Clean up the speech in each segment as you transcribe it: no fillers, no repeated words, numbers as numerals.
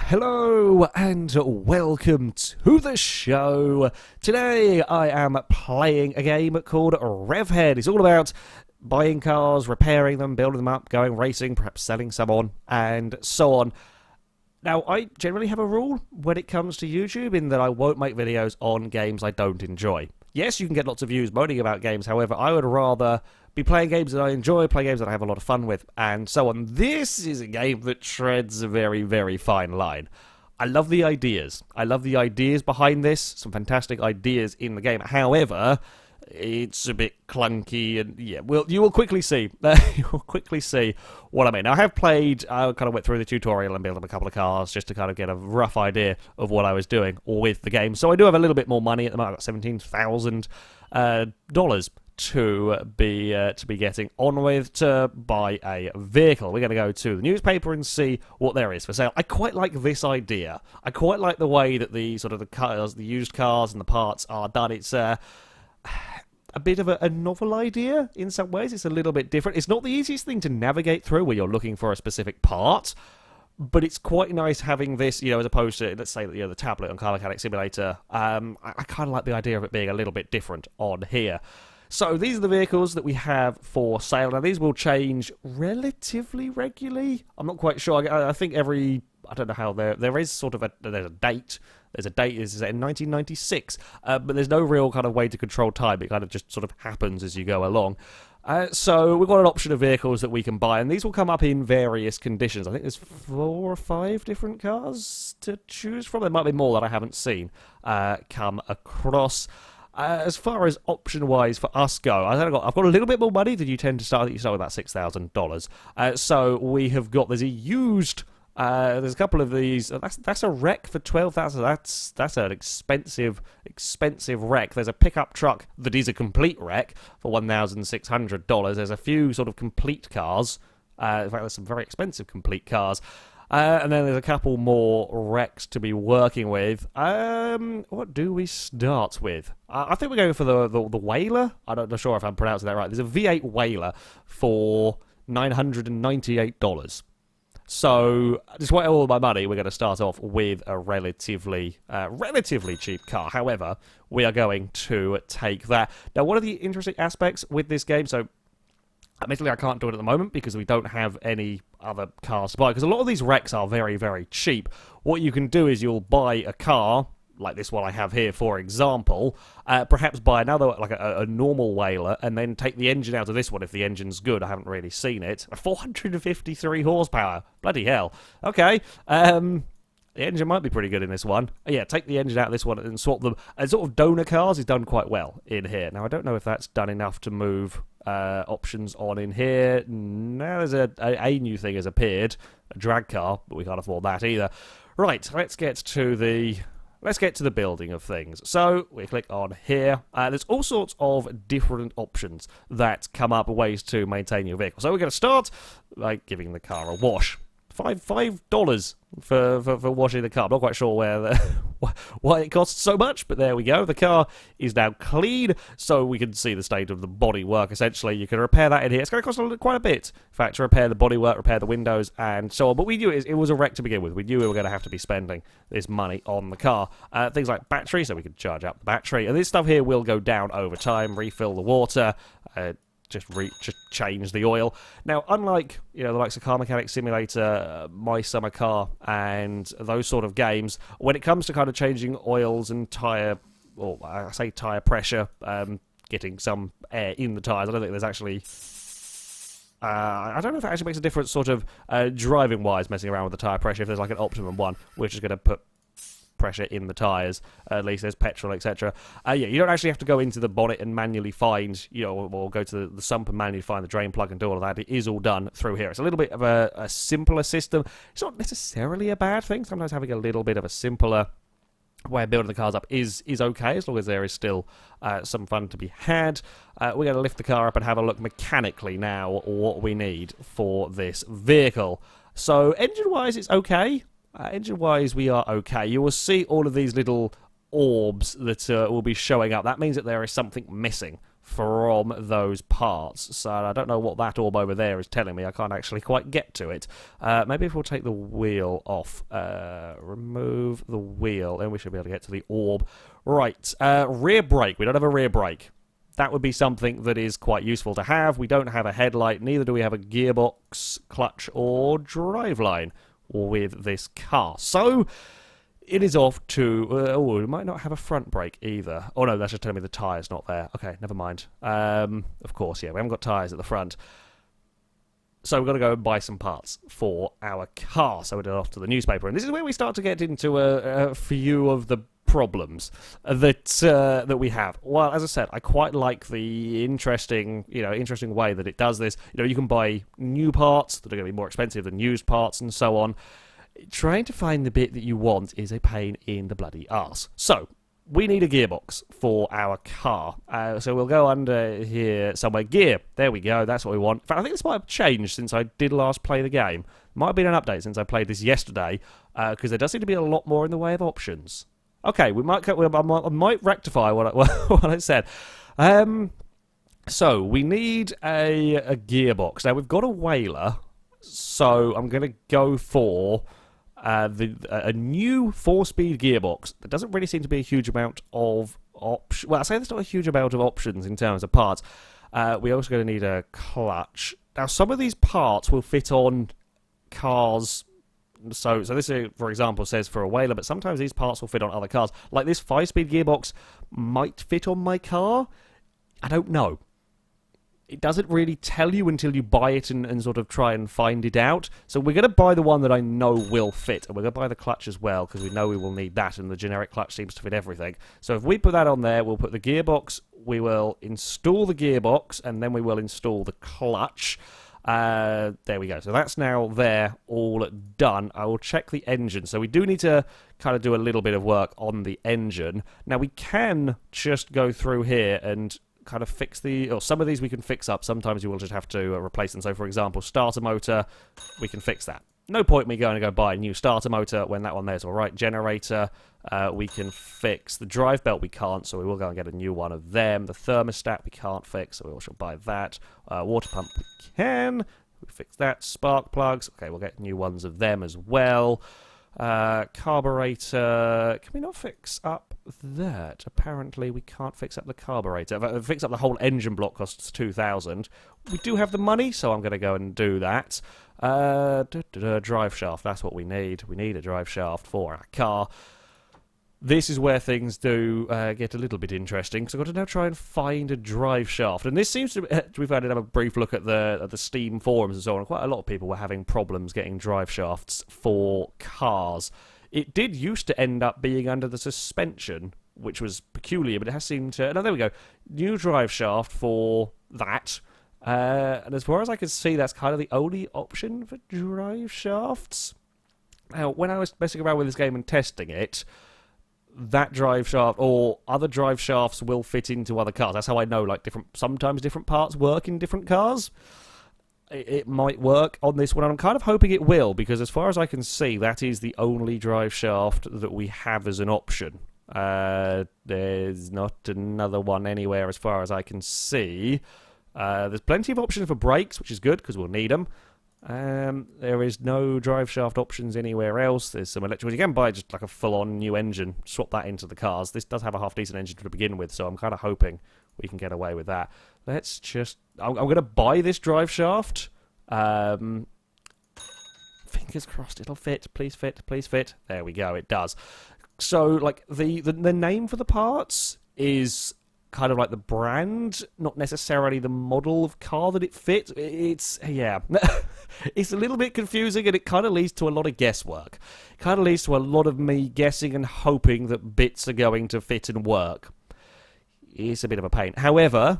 Hello and welcome to the show. Today I am playing a game called Revhead. It's all about buying cars, repairing them, building them up, going racing, perhaps selling some on, and so on. Now, I generally have a rule when it comes to YouTube in that I won't make videos on games I don't enjoy. Yes, you can get lots of views moaning about games, however, I would rather be playing games that I enjoy, play games that I have a lot of fun with, and so on. This is a game that treads a very, very fine line. I love the ideas. I love the ideas behind this, some fantastic ideas in the game. However, it's a bit clunky, and yeah, well, you will quickly see. You will quickly see what I mean. Now, I have played. I kind of went through the tutorial and built up a couple of cars just to kind of get a rough idea of what I was doing with the game. So I do have a little bit more money at the moment. I've got $17,000 to be getting on with to buy a vehicle. We're going to go to the newspaper and see what there is for sale. I quite like this idea. I quite like the way that the sort of the cars, the used cars and the parts are done. It's a bit of a novel idea in some ways. It's a little bit different. It's not the easiest thing to navigate through where you're looking for a specific part, but it's quite nice having this, as opposed to, let's say, the tablet on Car Mechanic Simulator. I kind of like the idea of it being a little bit different on here. So these are the vehicles that we have for sale. Now, these will change relatively regularly. I'm not quite sure. I think I don't know how there is sort of there's a date. There's a date, this is in 1996, but there's no real kind of way to control time. It kind of just sort of happens as you go along. So we've got an option of vehicles that we can buy, and these will come up in various conditions. I think there's 4 or 5 different cars to choose from. There might be more that I haven't seen come across. As far as option-wise for us go, I've got a little bit more money than you tend to start. You start with about $6,000. So we have got, there's a used... there's a couple of these. That's a wreck for $12,000. That's an expensive wreck. There's a pickup truck that is a complete wreck for $1,600. There's a few sort of complete cars. In fact, there's some very expensive complete cars. And then there's a couple more wrecks to be working with. What do we start with? I think we're going for the Whaler. I'm not sure if I'm pronouncing that right. There's a V8 Whaler for $998. So, despite all of my money, we're going to start off with a relatively cheap car. However, we are going to take that. Now, one of the interesting aspects with this game, so admittedly I can't do it at the moment because we don't have any other cars to buy, because a lot of these wrecks are very, very cheap. What you can do is you'll buy a car, like this one I have here, for example, perhaps buy another, like a normal Whaler, and then take the engine out of this one if the engine's good. I haven't really seen it. 453 horsepower. Bloody hell. Okay. The engine might be pretty good in this one. Yeah, take the engine out of this one and swap them. And sort of donor cars is done quite well in here. Now, I don't know if that's done enough to move options on in here. Now there's a new thing has appeared. A drag car, but we can't afford that either. Right, let's get to the building of things. So we click on here. There's all sorts of different options that come up, ways to maintain your vehicle. So we're going to start by giving the car a wash. $5 for washing the car. I'm not quite sure why it costs so much, but there we go. The car is now clean, so we can see the state of the bodywork. Essentially, you can repair that in here. It's going to cost quite a bit, in fact, to repair the bodywork, repair the windows, and so on. But we knew it was a wreck to begin with. We knew we were going to have to be spending this money on the car. Things like battery, so we can charge up the battery, and this stuff here will go down over time. Refill the water. Just change the oil. Now, unlike, the likes of Car Mechanic Simulator, My Summer Car, and those sort of games, when it comes to kind of changing oils and tyre pressure, getting some air in the tyres, I don't think there's actually... I don't know if it actually makes a difference sort of driving-wise, messing around with the tyre pressure, if there's like an optimum one, which is going to put pressure in the tyres, at least there's petrol, etc. You don't actually have to go into the bonnet and manually find, or go to the sump and manually find the drain plug and do all of that. It is all done through here. It's a little bit of a simpler system. It's not necessarily a bad thing. Sometimes having a little bit of a simpler way of building the cars up is okay, as long as there is still some fun to be had. We're going to lift the car up and have a look mechanically now what we need for this vehicle. So engine-wise, it's okay. Engine-wise, we are okay. You will see all of these little orbs that will be showing up. That means that there is something missing from those parts. So I don't know what that orb over there is telling me. I can't actually quite get to it. Maybe if we'll take the wheel off. Remove the wheel, and we should be able to get to the orb. Right, rear brake. We don't have a rear brake. That would be something that is quite useful to have. We don't have a headlight, neither do we have a gearbox, clutch, or driveline with this car. So it is off to... we might not have a front brake either. Oh no, that's just telling me the tyre's not there. Okay, never mind. Of course, yeah, we haven't got tyres at the front. So we've got to go and buy some parts for our car. So we're off to the newspaper. And this is where we start to get into a few of the problems that we have. Well, as I said, I quite like the interesting way that it does this. You can buy new parts that are going to be more expensive than used parts and so on. Trying to find the bit that you want is a pain in the bloody arse. So we need a gearbox for our car. So we'll go under here somewhere. Gear. There we go. That's what we want. In fact, I think this might have changed since I did last play the game. Might have been an update since I played this yesterday, because there does seem to be a lot more in the way of options. Okay, I might rectify what I said. So we need a gearbox. Now we've got a whaler, so I'm going to go for a new 4-speed gearbox. There doesn't really seem to be a huge amount of options. Well, I say there's not a huge amount of options in terms of parts. We're also going to need a clutch. Now, some of these parts will fit on cars. So this, for example, says for a whaler, but sometimes these parts will fit on other cars. Like this 5-speed gearbox might fit on my car. I don't know. It doesn't really tell you until you buy it and sort of try and find it out. So we're going to buy the one that I know will fit. And we're going to buy the clutch as well, because we know we will need that, and the generic clutch seems to fit everything. So if we put that on there, we'll put the gearbox, we will install the gearbox, and then we will install the clutch. There we go. So that's now there, all done. I will check the engine. So we do need to kind of do a little bit of work on the engine. Now we can just go through here and kind of fix some of these we can fix up. Sometimes you will just have to replace them. So for example, starter motor, we can fix that. No point me going to go buy a new starter motor when that one there's all right. Generator, we can fix. The drive belt we can't, so we will go and get a new one of them. The thermostat we can't fix, so we shall buy that. Water pump we can. We fix that. Spark plugs, okay, we'll get new ones of them as well. Carburetor, can we not fix up that? Apparently we can't fix up the carburetor. Fix up the whole engine block costs 2,000. We do have the money, so I'm going to go and do that. Drive shaft, that's what we need. We need a drive shaft for our car. This is where things do get a little bit interesting, because I've got to now try and find a drive shaft. And this seems to we've had to have a brief look at the Steam forums and so on. Quite a lot of people were having problems getting drive shafts for cars. It did used to end up being under the suspension, which was peculiar, but it has seemed to... No, there we go. New drive shaft for that. And as far as I can see, that's kind of the only option for drive shafts. Now, when I was messing around with this game and testing it, that drive shaft or other drive shafts will fit into other cars. That's how I know, like, sometimes different parts work in different cars. It might work on this one, and I'm kind of hoping it will, because as far as I can see, that is the only drive shaft that we have as an option. There's not another one anywhere as far as I can see. There's plenty of options for brakes, which is good, because we'll need them. There is no drive shaft options anywhere else. There's some electrical. You can buy just like a full-on new engine, swap that into the cars. This does have a half-decent engine to begin with, so I'm kind of hoping we can get away with that. Let's just... I'm going to buy this drive shaft. Fingers crossed it'll fit. Please fit. Please fit. There we go. It does. So, like, the name for the parts is kind of like the brand, not necessarily the model of car that it fits. Yeah. It's a little bit confusing, and it kind of leads to a lot of guesswork. It kind of leads to a lot of me guessing and hoping that bits are going to fit and work. It's a bit of a pain. However,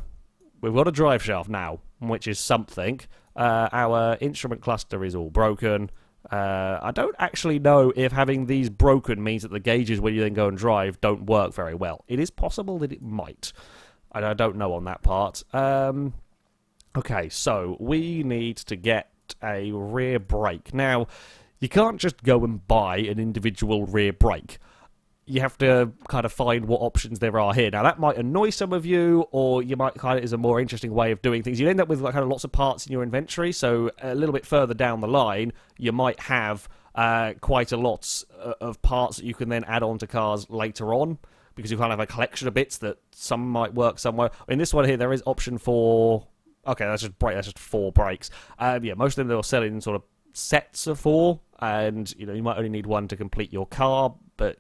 we've got a drive shaft now, which is something. Our instrument cluster is all broken. I don't actually know if having these broken means that the gauges when you then go and drive don't work very well. It is possible that it might. I don't know on that part. Okay, so we need to get a rear brake. Now, you can't just go and buy an individual rear brake. you have to kind of find what options there are here. Now, that might annoy some of you, or you might kind of is a more interesting way of doing things. You end up with like kind of lots of parts in your inventory, so a little bit further down the line, you might have quite a lot of parts that you can then add on to cars later on, because you kind of have a collection of bits that some might work somewhere. In this one here, there is option for... Okay, that's just 4 brakes. Yeah, most of them they'll sell in sort of sets of 4, and you might only need 1 to complete your car, but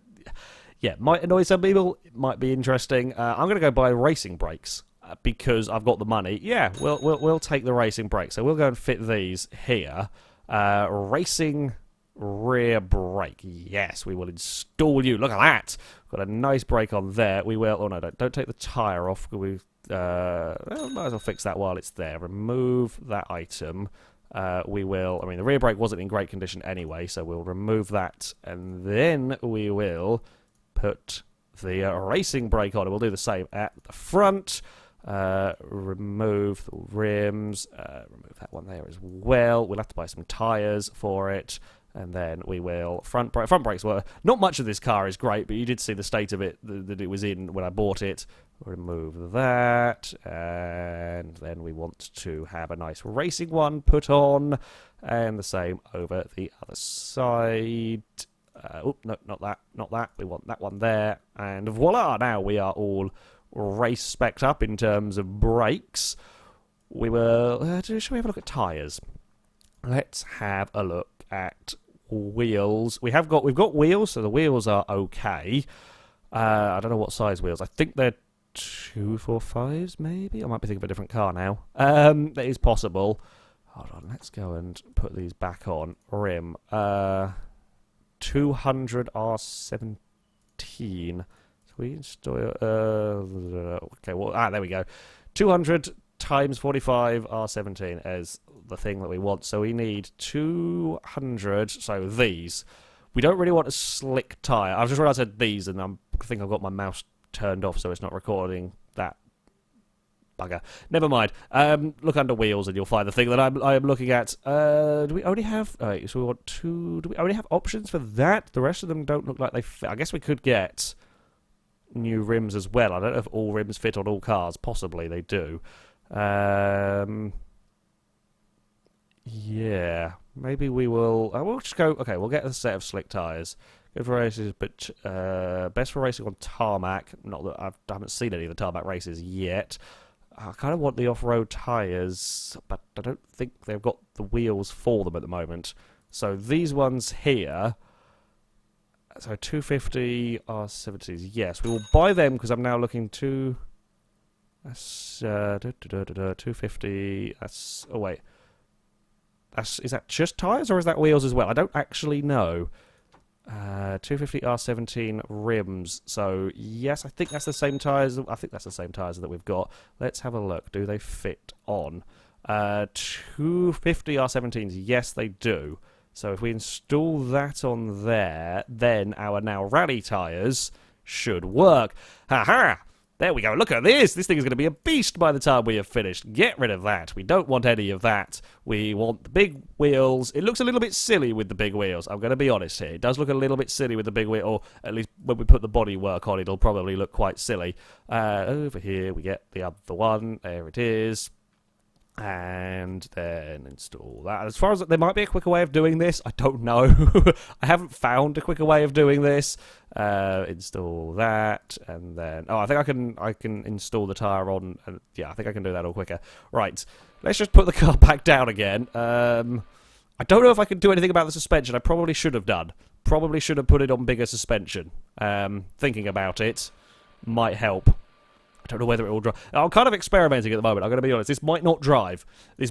yeah, might annoy some people. It might be interesting. I'm going to go buy racing brakes because I've got the money. Yeah, we'll take the racing brakes. So we'll go and fit these here. Racing rear brake. Yes, we will install you. Look at that. Got a nice brake on there. We will. Oh no, don't take the tire off. We well, might as well fix that while it's there. Remove that item. We will. I mean, the rear brake wasn't in great condition anyway, so we'll remove that, and then we will put the racing brake on. We'll do the same at the front. Remove the rims. Remove that one there as well. We'll have to buy some tyres for it. And then we will... Front brakes were... Not much of this car is great, but you did see the state of it that it was in when I bought it. Remove that. And then we want to have a nice racing one put on. And the same over the other side. Oh, no, not that. Not that. We want that one there. And voila! Now we are all race spec'd up in terms of brakes. We will... shall we have a look at tyres? Let's have a look at wheels. We've got wheels, so the wheels are okay. I don't know what size wheels. I think they're 245s, maybe. I might be thinking of a different car now. That is possible. Hold on, let's go and put these back on. Rim. 200 R17. So we install. Okay, well, there we go. 200 times 45 R17 as the thing that we want. So we need 200. So these. We don't really want a slick tyre. I've just realised I said these, and I think I've got my mouse turned off, so it's not recording that bugger. Never mind. Look under wheels, and you'll find the thing that I'm looking at. Do we only have? So we want 2. Do we only have options for that? The rest of them don't look like they fit. I guess we could get new rims as well. I don't know if all rims fit on all cars. Possibly they do. Yeah, maybe we will. We'll just go. Okay, we'll get a set of slick tyres. Good for races, but best for racing on tarmac. Not that I haven't seen any of the tarmac races yet. I kind of want the off-road tyres, but I don't think they've got the wheels for them at the moment. So these ones here. So 250 R70s. Yes, we will buy them because I'm now looking to. That's 250. That's. Oh wait. Is that just tyres or is that wheels as well? I don't actually know. 250 R17 rims. So yes, I think that's the same tyres. I think that's the same tyres that we've got. Let's have a look. Do they fit on? 250 R17s. Yes, they do. So if we install that on there, then our now rally tyres should work. Ha ha! There we go. Look at this. This thing is going to be a beast by the time we have finished. Get rid of that. We don't want any of that. We want the big wheels. It looks a little bit silly with the big wheels. I'm going to be honest here. It does look a little bit silly with the big wheel, or at least when we put the bodywork on, it'll probably look quite silly. Over here, we get the other one. There it is. And then install that. As far as there might be a quicker way of doing this, I don't know. I haven't found a quicker way of doing this. Install that, and then I think I can install the tire on. Yeah, I think I can do that all quicker. Right, let's just put the car back down again. I don't know if I can do anything about the suspension. I probably should have done. Probably should have put it on bigger suspension. Thinking about it might help. I don't know whether it will drive. I'm kind of experimenting at the moment. I'm going to be honest. This might not drive. I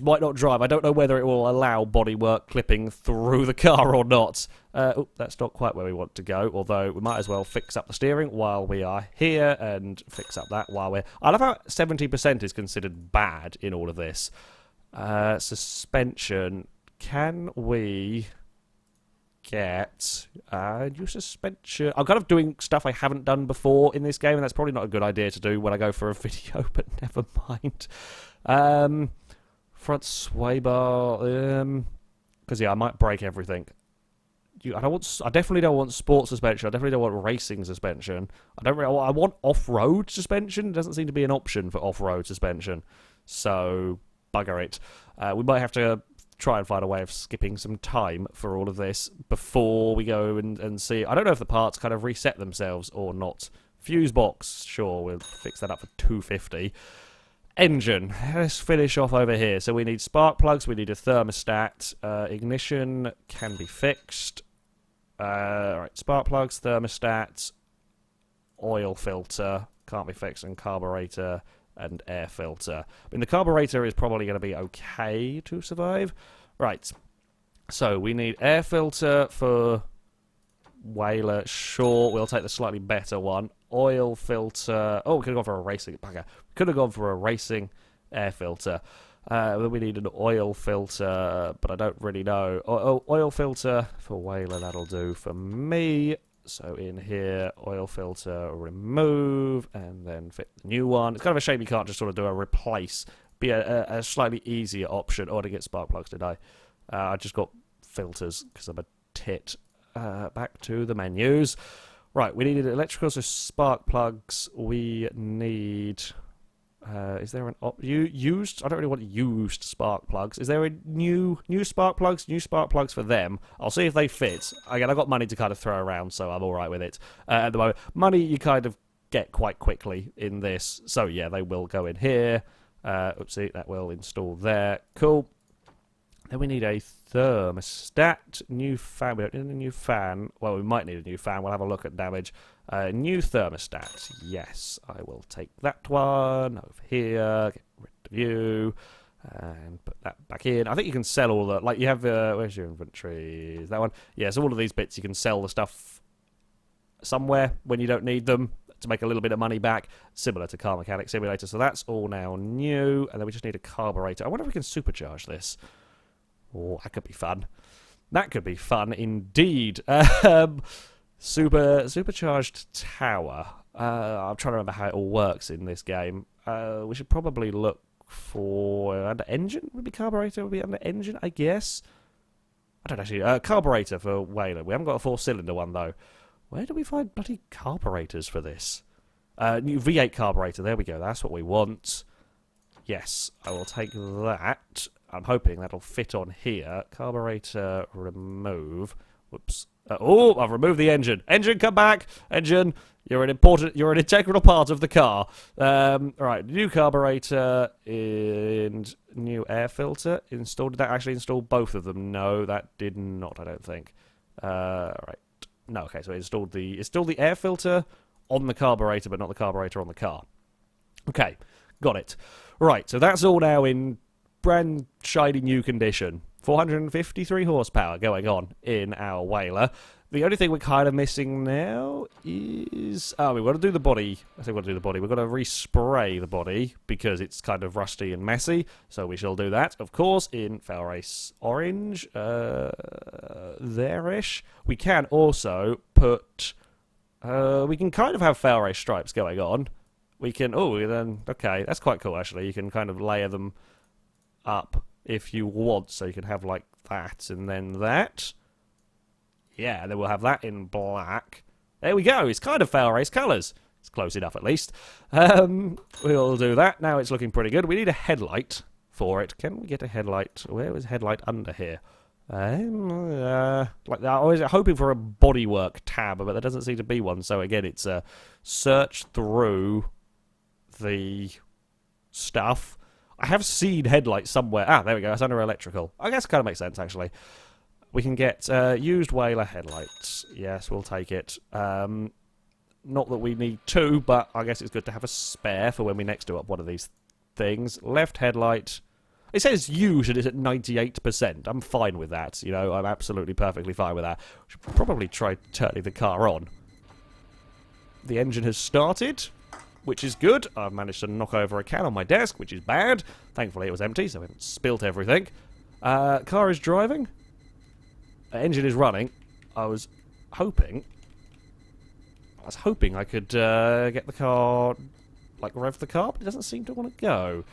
don't know whether it will allow bodywork clipping through the car or not. Oh, that's not quite where we want to go. Although we might as well fix up the steering while we are here and fix up that while we're... I love how 70% is considered bad in all of this. Suspension. Can we get new suspension? I'm kind of doing stuff I haven't done before in this game, and that's probably not a good idea to do when I go for a video, but never mind. Front sway bar, because yeah, I might break everything. I definitely don't want sport suspension. I definitely don't want racing suspension. I want off-road suspension. It doesn't seem to be an option for off-road suspension. So bugger it. We might have to try and find a way of skipping some time for all of this before we go and see. I don't know if the parts kind of reset themselves or not. Fuse box, sure, we'll fix that up for 250. Engine, let's finish off over here. So we need spark plugs, we need a thermostat. Ignition can be fixed. Right, spark plugs, thermostat, oil filter, can't be fixed, and carburetor and air filter. I mean, the carburetor is probably going to be okay to survive. Right, so we need air filter for Whaler, sure, we'll take the slightly better one. Oil filter, oh, we could have gone for a racing, bugger. Could have gone for a racing air filter. Then we need an oil filter, but I don't really know. Oil filter for Whaler, that'll do for me. So in here, oil filter, remove, and then fit the new one. It's kind of a shame you can't just sort of do a replace. Be a slightly easier option. Oh, I didn't get spark plugs, did I? I just got filters because I'm a tit. Back to the menus. Right, we needed electrical, so spark plugs. We need... is there an used? I don't really want used spark plugs. Is there a new spark plugs? New spark plugs for them. I'll see if they fit. Again, I've got money to kind of throw around, so I'm all right with it. At the moment, money you kind of get quite quickly in this. So yeah, they will go in here. Oopsie, that will install there. Cool. Then we need a thermostat, new fan. We don't need a new fan. Well, we might need a new fan. We'll have a look at damage. New thermostat. Yes, I will take that one over here. Get rid of you and put that back in. I think you can sell all the, like you have. Where's your inventory? Is that one? Yeah. So all of these bits you can sell the stuff somewhere when you don't need them to make a little bit of money back, similar to Car Mechanic Simulator. So that's all now new, and then we just need a carburetor. I wonder if we can supercharge this. Oh, that could be fun. That could be fun indeed. Supercharged tower. I'm trying to remember how it all works in this game. We should probably look for under engine. Would be carburetor. Would be under engine, I guess. I don't actually. Carburetor for Whaler. We haven't got a 4-cylinder one though. Where do we find bloody carburetors for this? New V8 carburetor. There we go. That's what we want. Yes, I will take that. I'm hoping that'll fit on here. Carburetor remove. Whoops. Oh, I've removed the engine. Engine, come back. Engine, you're an integral part of the car. Right, new carburetor and new air filter installed. Did that actually install both of them? No, that did not, I don't think. Right. No, okay, so it installed the air filter on the carburetor, but not the carburetor on the car. Okay, got it. Right, so that's all now in brand shiny new condition. 453 horsepower going on in our Whaler. The only thing we're kind of missing now is... Oh, we've got to do the body. I think we've got to do the body. We've got to respray the body because it's kind of rusty and messy. So we shall do that, of course, in FailRace Orange. There-ish. We can also put... we can kind of have FailRace stripes going on. We can... Oh, then... Okay, that's quite cool, actually. You can kind of layer them up if you want, so you can have like that and then that. Yeah, and then we'll have that in black. There we go, it's kind of FailRace colours. It's close enough at least. We'll do that. Now it's looking pretty good. We need a headlight for it. Can we get a headlight? Where was headlight under here? Like I was hoping for a bodywork tab, but there doesn't seem to be one. So again, it's a search through the stuff. I have seen headlights somewhere. Ah, there we go. It's under electrical. I guess it kind of makes sense, actually. We can get used Whaler headlights. Yes, we'll take it. Not that we need two, but I guess it's good to have a spare for when we next do up one of these things. Left headlight. It says used and it's at 98%. I'm fine with that. You know, I'm absolutely perfectly fine with that. We should probably try turning the car on. The engine has started, which is good. I've managed to knock over a can on my desk, which is bad. Thankfully, it was empty, so I haven't spilt everything. Car is driving. Engine is running. I was hoping I could get the car, like rev the car, but it doesn't seem to want to go.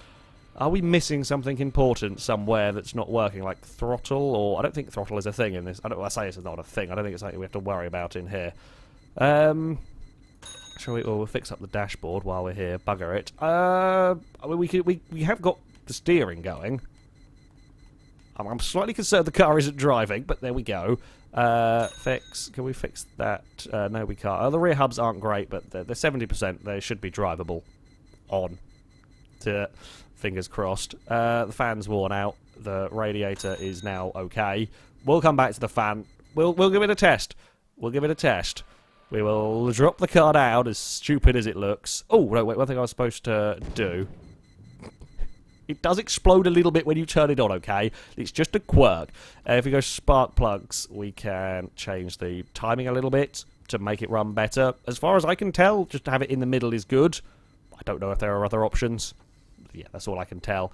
Are we missing something important somewhere that's not working, like throttle? Or I don't think throttle is a thing in this. I say it's not a thing. I don't think it's something we have to worry about in here. Shall we? Well, we'll fix up the dashboard while we're here. Bugger it. I mean, we have got the steering going. I'm slightly concerned the car isn't driving, but there we go. Fix. Can we fix that? No, we can't. The rear hubs aren't great, but they're 70%. They should be drivable. On. Fingers crossed. The fan's worn out. The radiator is now okay. We'll come back to the fan. We'll give it a test. We'll give it a test. We will drop the car down, as stupid as it looks. Oh, no, wait, one thing I was supposed to do. It does explode a little bit when you turn it on, okay? It's just a quirk. If we go spark plugs, we can change the timing a little bit to make it run better. As far as I can tell, just to have it in the middle is good. I don't know if there are other options. Yeah, that's all I can tell.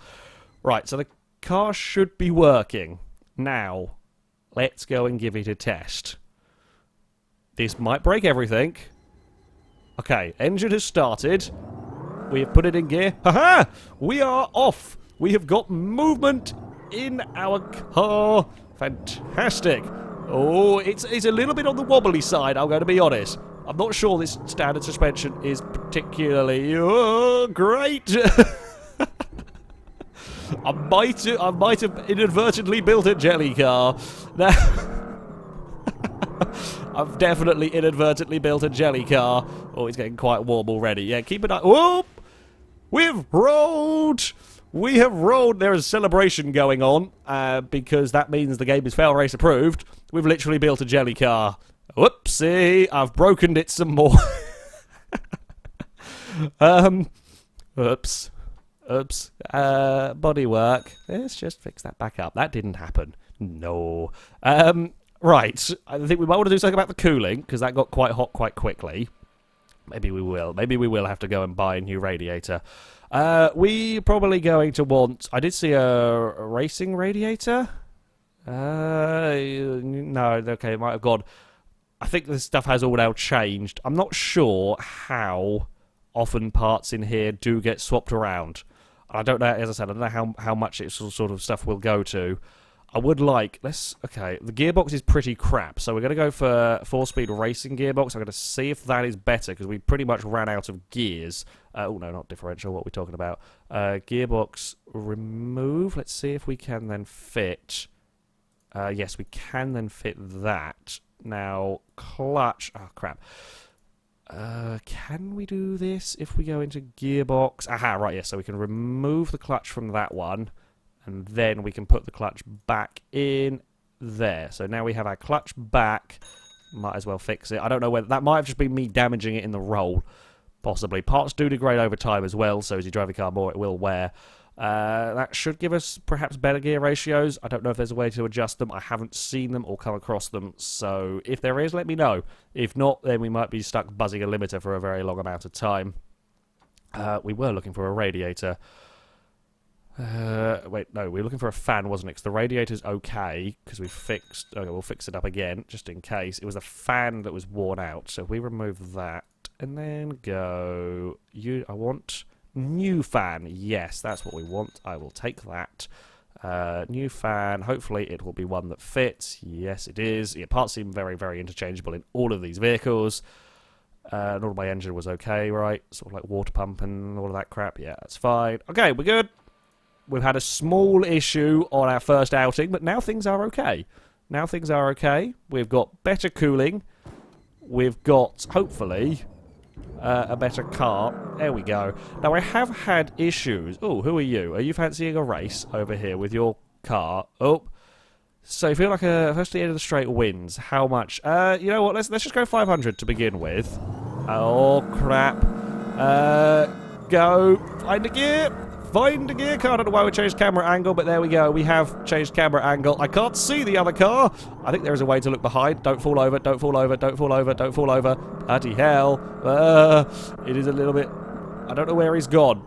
Right, so the car should be working. Now, let's go and give it a test. This might break everything. Okay, engine has started. We have put it in gear. Haha! We are off! We have got movement in our car. Fantastic. Oh, it's a little bit on the wobbly side, I'm going to be honest. I'm not sure this standard suspension is particularly great. I might have inadvertently built a jelly car. Now, I've definitely inadvertently built a jelly car. Oh, it's getting quite warm already. Yeah, keep an eye. Whoop! We've rolled! We have rolled. There is celebration going on because that means the game is FailRace approved. We've literally built a jelly car. Whoopsie! I've broken it some more. Oops. Oops. Bodywork. Let's just fix that back up. That didn't happen. No. Right. I think we might want to do something about the cooling, because that got quite hot quite quickly. Maybe we will. Maybe we will have to go and buy a new radiator. We're probably going to want... I did see a racing radiator. No, okay, it might have gone... I think this stuff has all now changed. I'm not sure how often parts in here do get swapped around. I don't know, as I said, I don't know how much it sort of stuff will go to. I would like... Okay, the gearbox is pretty crap, so we're going to go for 4-speed racing gearbox. I'm going to see if that is better, because we pretty much ran out of gears. Oh, no, not differential. What are we talking about? Gearbox remove. Let's see if we can then fit... yes, we can then fit that. Now, clutch... Oh, crap. Can we do this if we go into gearbox? Aha, right, yes, so we can remove the clutch from that one, and then we can put the clutch back in there. So now we have our clutch back. Might as well fix it. I don't know whether... That might have just been me damaging it in the roll, possibly. Parts do degrade over time as well, so as you drive the car more, it will wear. That should give us perhaps better gear ratios. I don't know if there's a way to adjust them. I haven't seen them or come across them, so if there is, let me know. If not, then we might be stuck buzzing a limiter for a very long amount of time. We were looking for a radiator. Wait, no, we were looking for a fan, wasn't it? Because the radiator's okay, because we fixed... Okay, we'll fix it up again, just in case. It was the fan that was worn out, so if we remove that, and then go... I want... New fan, yes, that's what we want. I will take that. New fan, hopefully it will be one that fits. Yes, it is. Yeah, parts seem very, very interchangeable in all of these vehicles. All of my engine was okay, right? Sort of like water pump and all of that crap. Yeah, that's fine. Okay, we're good. We've had a small issue on our first outing, but now things are okay. Now things are okay. We've got better cooling. We've got, hopefully... a better car. There we go. Now, I have had issues. Oh, who are you? Are you fancying a race over here with your car? Oh. So, you feel like first to the end of the straight wins. How much? You know what? Let's just go 500 to begin with. Oh, crap. Go. Find a gear. Find a gear car. I don't know why we changed camera angle, but there we go. We have changed camera angle. I can't see the other car. I think there is a way to look behind. Don't fall over. Don't fall over. Don't fall over. Don't fall over. Bloody hell. It is a little bit... I don't know where he's gone.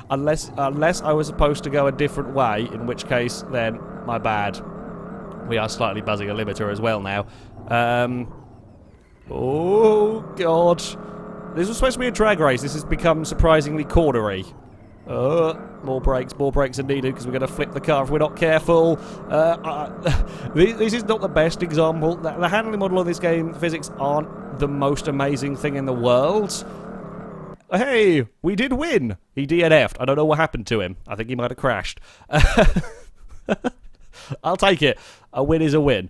Unless I was supposed to go a different way, in which case, then, my bad. We are slightly buzzing a limiter as well now. Oh, God. This was supposed to be a drag race. This has become surprisingly cornery. More brakes are needed because we're going to flip the car if we're not careful. This is not the best example. The handling model of this game, physics aren't the most amazing thing in the world. Hey, we did win. He DNF'd. I don't know what happened to him. I think he might have crashed. I'll take it. A win is a win.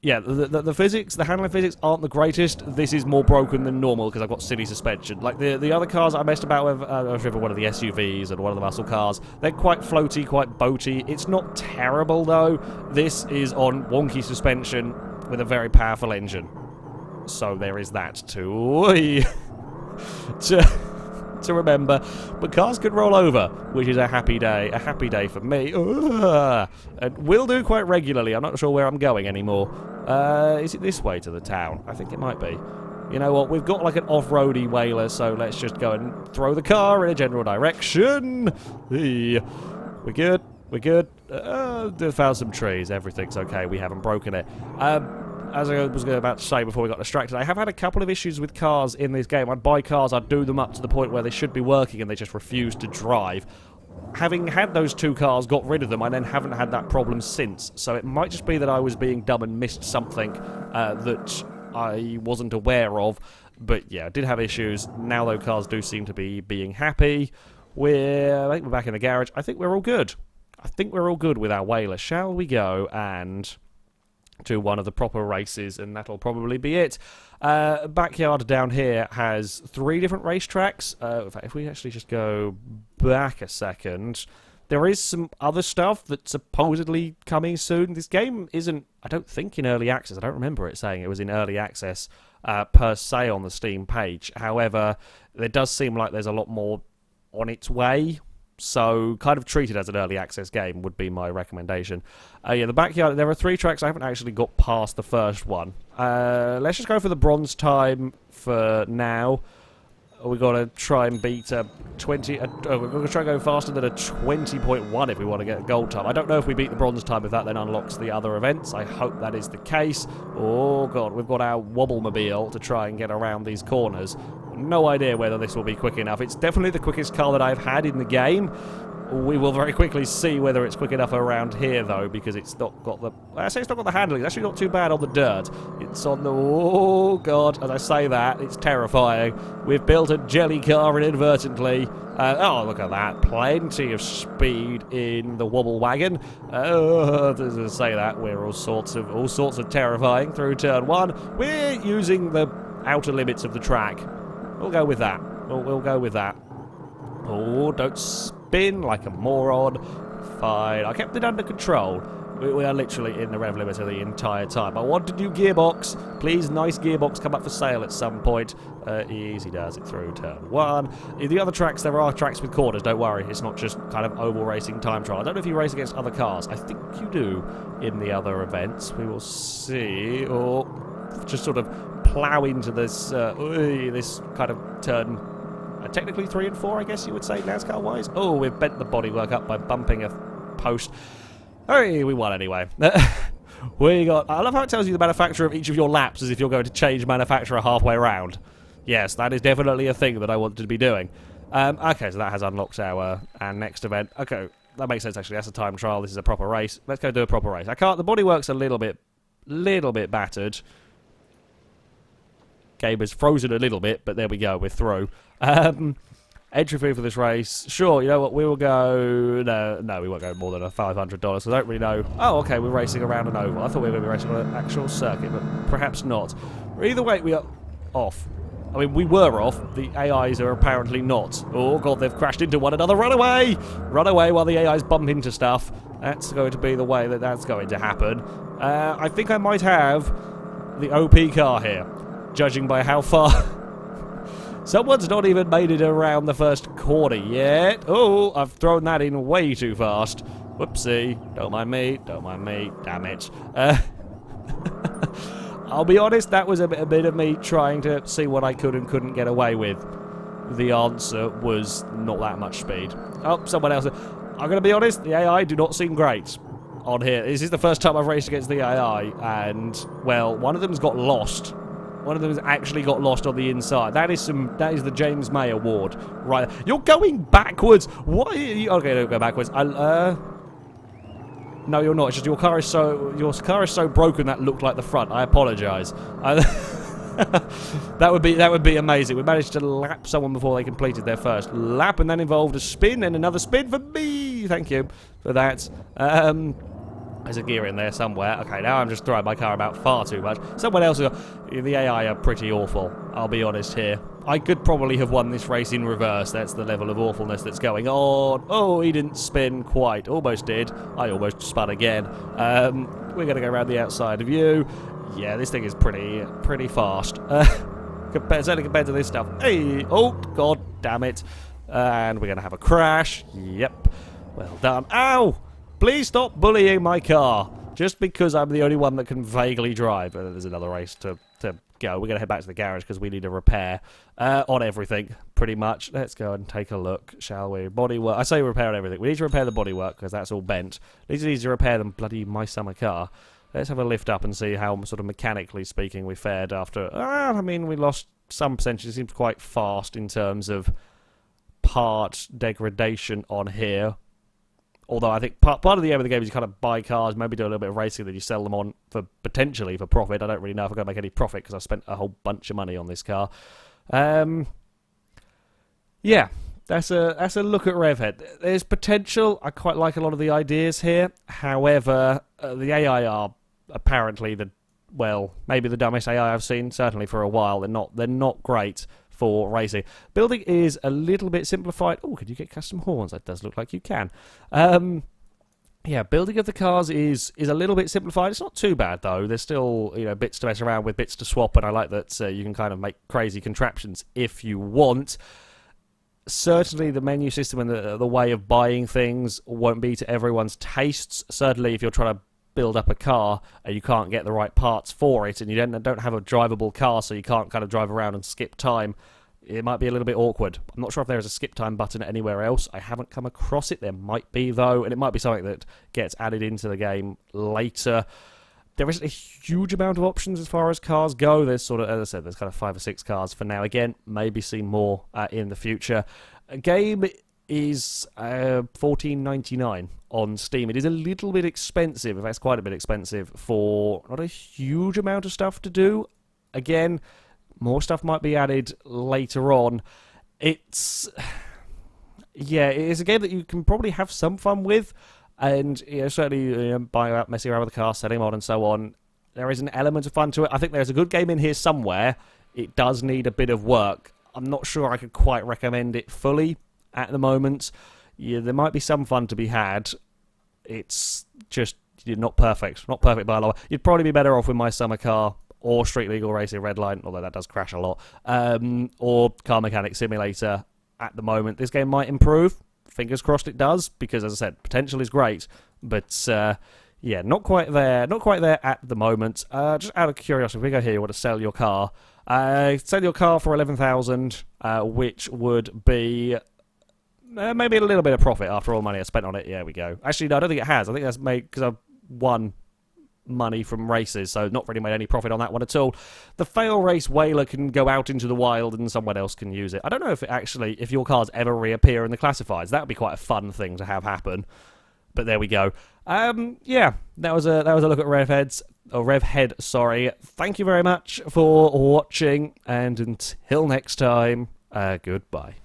Yeah, the physics, the handling physics aren't the greatest. This is more broken than normal because I've got silly suspension. Like the other cars I messed about with, I've driven one of the SUVs and one of the muscle cars. They're quite floaty, quite boaty. It's not terrible though. This is on wonky suspension with a very powerful engine. So there is that too. to remember, but cars could roll over, which is a happy day for me. And will do quite regularly. I'm not sure where I'm going anymore. Is it this way to the town? I think it might be. You know what, we've got like an off-roady whaler, so let's just go and throw the car in a general direction. We're good, found some trees, everything's okay, we haven't broken it. As I was about to say before we got distracted, I have had a couple of issues with cars in this game. I'd buy cars, I'd do them up to the point where they should be working and they just refuse to drive. Having had those 2 cars, got rid of them, I then haven't had that problem since. So it might just be that I was being dumb and missed something that I wasn't aware of. But yeah, I did have issues. Now those cars do seem to be being happy. I think we're back in the garage. I think we're all good. I think we're all good with our whaler. Shall we go and to one of the proper races, and that'll probably be it. Backyard down here has 3 different racetracks. In fact, if we actually just go back a second, there is some other stuff that's supposedly coming soon. This game isn't, I don't think, in early access. I don't remember it saying it was in early access per se on the Steam page. However, it does seem like there's a lot more on its way. So, kind of treat it as an early access game would be my recommendation. Yeah, the backyard, there are 3 tracks. I haven't actually got past the first one. Let's just go for the bronze time for now. We've got to try and beat a 20... we're going to try and go faster than a 20.1 if we want to get a gold time. I don't know if we beat the bronze time, if that then unlocks the other events. I hope that is the case. Oh, God, we've got our wobble-mobile to try and get around these corners. No idea whether this will be quick enough. It's definitely the quickest car that I've had in the game. We will very quickly see whether it's quick enough around here, though, because it's not got the... I say it's not got the handling. It's actually not too bad on the dirt. It's on the... Oh, God. As I say that, it's terrifying. We've built a jelly car inadvertently. Oh, look at that. Plenty of speed in the wobble wagon. To say that, we're all sorts of terrifying through turn 1. We're using the outer limits of the track. We'll go with that. We'll go with that. Oh, don't spin like a moron. Fine. I kept it under control. We are literally in the rev limiter the entire time. I want a new gearbox. Please, nice gearbox, come up for sale at some point. Easy does it through turn 1. In the other tracks, there are tracks with corners. Don't worry. It's not just kind of oval racing time trial. I don't know if you race against other cars. I think you do in the other events. We will see. Or just sort of plow into this this kind of turn, technically 3 and 4, I guess you would say, NASCAR wise. Oh, we've bent the bodywork up by bumping a post. Hey, we won anyway. We got, I love how it tells you the manufacturer of each of your laps as if you're going to change manufacturer halfway around. Yes, that is definitely a thing that I wanted to be doing. Okay, so that has unlocked our next event. Okay, that makes sense actually. That's a time trial. This is a proper race. Let's go do a proper race. The bodywork's a little bit battered. Game is frozen a little bit, but there we go, we're through. Entry fee for this race, sure, you know what, we will go... No, we won't go more than $500, I don't really know. Oh, okay, we're racing around an oval. I thought we were going to be racing on an actual circuit, but perhaps not. Either way, we are off. I mean, we were off. The AIs are apparently not. Oh, God, they've crashed into one another. Run away! Run away while the AIs bump into stuff. That's going to be the way that that's going to happen. I think I might have the OP car here, judging by how far... Someone's not even made it around the first corner yet. Oh, I've thrown that in way too fast. Whoopsie. Don't mind me. Don't mind me. Damn it. I'll be honest, that was a bit of me trying to see what I could and couldn't get away with. The answer was not that much speed. Oh, someone else. I'm going to be honest, the AI do not seem great on here. This is the first time I've raced against the AI, and, well, one of them's got lost One of them has actually got lost on the inside. That is the James May Award, right? You're going backwards. What? Okay, don't go backwards. No, you're not. It's just your car is so broken that looked like the front. I apologise. That would be amazing. We managed to lap someone before they completed their first lap, and that involved a spin and another spin for me. Thank you for that. There's a gear in there somewhere. Okay, now I'm just throwing my car about far too much. Someone else, the AI are pretty awful. I'll be honest here. I could probably have won this race in reverse. That's the level of awfulness that's going on. Oh, he didn't spin quite. Almost did. I almost spun again. We're going to go around the outside of you. Yeah, this thing is pretty fast. Certainly compared to this stuff. Hey! Oh, god damn it. And we're going to have a crash. Yep. Well done. Ow! Please stop bullying my car. Just because I'm the only one that can vaguely drive. There's another race to go. We're going to head back to the garage because we need a repair on everything, pretty much. Let's go and take a look, shall we? Bodywork. I say repair on everything. We need to repair the bodywork because that's all bent. It needs to repair the bloody My Summer car. Let's have a lift up and see how, sort of mechanically speaking, we fared after... I mean, we lost some percentage. It seems quite fast in terms of part degradation on here. Although I think part of the aim of the game is you kind of buy cars, maybe do a little bit of racing, then you sell them on for potentially for profit. I don't really know if I'm going to make any profit because I've spent a whole bunch of money on this car. Yeah, that's a look at Revhead. There's potential. I quite like a lot of the ideas here. However, the AI are apparently maybe the dumbest AI I've seen, certainly for a while. They're not great for racing. Building is a little bit simplified. Oh, can you get custom horns? That does look like you can. Yeah, building of the cars is a little bit simplified. It's not too bad though. There's still bits to mess around with, bits to swap, and I like that you can kind of make crazy contraptions if you want. Certainly, the menu system and the way of buying things won't be to everyone's tastes. Certainly, if you're trying to build up a car and you can't get the right parts for it and you don't have a drivable car, so you can't kind of drive around and skip time, it might be a little bit awkward. I'm not sure if there is a skip time button anywhere else. I haven't come across it. There might be though, and it might be something that gets added into the game later. There isn't a huge amount of options as far as cars go. There's sort of, as I said, there's kind of 5 or 6 cars for now. Again, maybe see more in the future. A game is $14.99 on Steam. It is a little bit expensive, in fact, it's quite a bit expensive for not a huge amount of stuff to do. Again, more stuff might be added later on. It's a game that you can probably have some fun with, and certainly buying out, messing around with the car, setting them on, and so on. There is an element of fun to it. I think there's a good game in here somewhere. It does need a bit of work. I'm not sure I could quite recommend it fully at the moment. Yeah, there might be some fun to be had. It's just not perfect. Not perfect by a lot. You'd probably be better off with My Summer Car or Street Legal Racing Redline, although that does crash a lot, or Car Mechanic Simulator at the moment. This game might improve. Fingers crossed it does, because, as I said, potential is great. But, yeah, not quite there. Not quite there at the moment. Just out of curiosity, if we go here, you want to sell your car. Sell your car for $11,000, which would be... maybe a little bit of profit after all the money I spent on it. Yeah, we go. Actually, no, I don't think it has. I think that's made because I've won money from races, so not really made any profit on that one at all. The FailRace Whaler can go out into the wild and someone else can use it. I don't know if your cars ever reappear in the classifieds. That would be quite a fun thing to have happen. But there we go. Yeah, that was a look at Revhead, sorry. Thank you very much for watching, and until next time, goodbye.